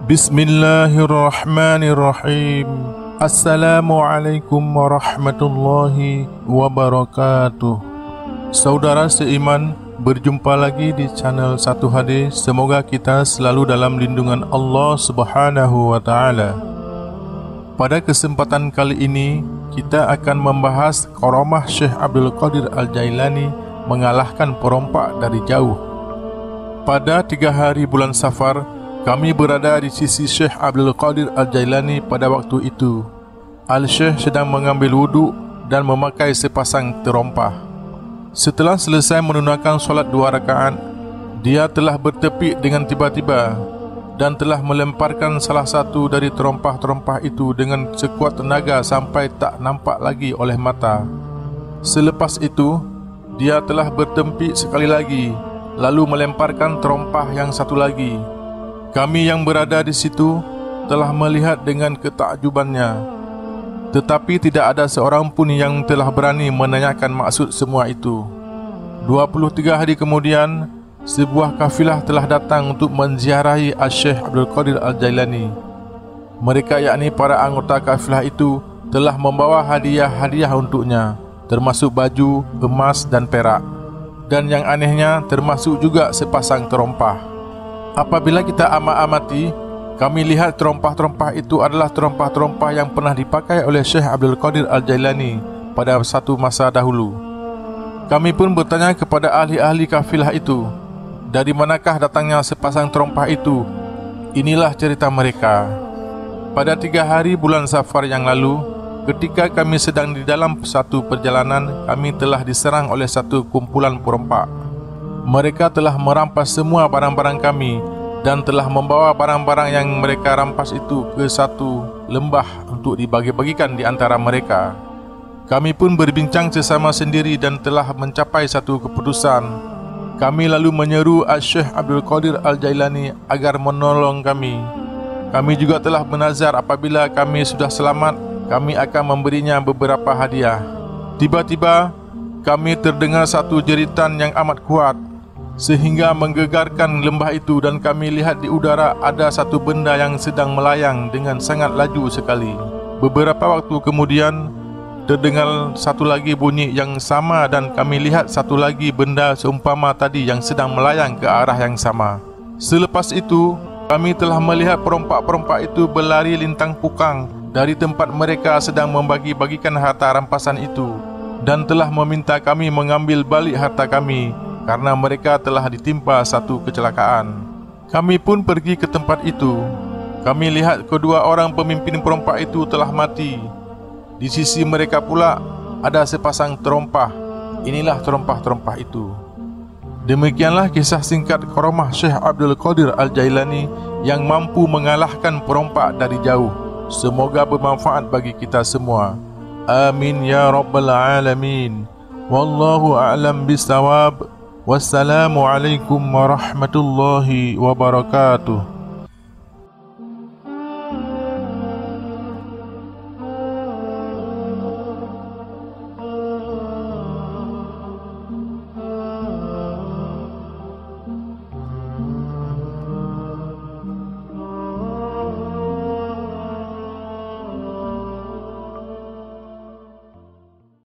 Bismillahirrahmanirrahim. Assalamualaikum warahmatullahi wabarakatuh. Saudara seiman, berjumpa lagi di channel 1HD. Semoga kita selalu dalam lindungan Allah Subhanahu wa taala. Pada kesempatan kali ini, kita akan membahas karamah Syekh Abdul Qadir Al-Jailani mengalahkan perompak dari jauh. Pada 3 hari bulan Safar, kami berada di sisi Syekh Abdul Qadir Al-Jailani pada waktu itu. Al-Syekh sedang mengambil wuduk dan memakai sepasang terompah. Setelah selesai menunaikan solat 2 rakaat, dia telah bertepik dengan tiba-tiba dan telah melemparkan salah satu dari terompah-terompah itu dengan sekuat tenaga sampai tak nampak lagi oleh mata. Selepas itu, dia telah bertempik sekali lagi, lalu melemparkan terompah yang satu lagi. Kami yang berada di situ telah melihat dengan ketakjubannya, tetapi tidak ada seorang pun yang telah berani menanyakan maksud semua itu. 23 hari kemudian, sebuah kafilah telah datang untuk menziarahi Syekh Abdul Qadir Al-Jailani. Mereka, yakni para anggota kafilah itu, telah membawa hadiah-hadiah untuknya, termasuk baju, emas dan perak. Dan yang anehnya, termasuk juga sepasang terompah. Apabila kita amati, kami lihat terompah-terompah itu adalah terompah-terompah yang pernah dipakai oleh Syekh Abdul Qadir Al-Jailani pada satu masa dahulu. Kami pun bertanya kepada ahli-ahli kafilah itu, dari manakah datangnya sepasang terompah itu? Inilah cerita mereka. Pada 3 hari bulan Safar yang lalu, ketika kami sedang di dalam satu perjalanan, kami telah diserang oleh satu kumpulan perompak. Mereka telah merampas semua barang-barang kami dan telah membawa barang-barang yang mereka rampas itu ke satu lembah untuk dibagi-bagikan di antara mereka. Kami pun berbincang sesama sendiri dan telah mencapai satu keputusan. Kami lalu menyeru Syekh Abdul Qadir Al-Jailani agar menolong kami. Kami juga telah bernazar apabila kami sudah selamat, kami akan memberinya beberapa hadiah. Tiba-tiba kami terdengar satu jeritan yang amat kuat sehingga menggegarkan lembah itu, dan kami lihat di udara ada satu benda yang sedang melayang dengan sangat laju sekali. Beberapa waktu kemudian terdengar satu lagi bunyi yang sama, dan kami lihat satu lagi benda seumpama tadi yang sedang melayang ke arah yang sama. Selepas itu, kami telah melihat perompak-perompak itu berlari lintang pukang dari tempat mereka sedang membagi-bagikan harta rampasan itu, dan telah meminta kami mengambil balik harta kami karena mereka telah ditimpa satu kecelakaan. Kami pun pergi ke tempat itu. Kami lihat kedua orang pemimpin perompak itu telah mati. Di sisi mereka pula ada sepasang terompah. Inilah terompah-terompah itu. Demikianlah kisah singkat karamah Syekh Abdul Qadir Al-Jailani yang mampu mengalahkan perompak dari jauh. Semoga bermanfaat bagi kita semua. Amin ya rabbal alamin. Wallahu a'lam bissawab. Wassalamualaikum warahmatullahi wabarakatuh.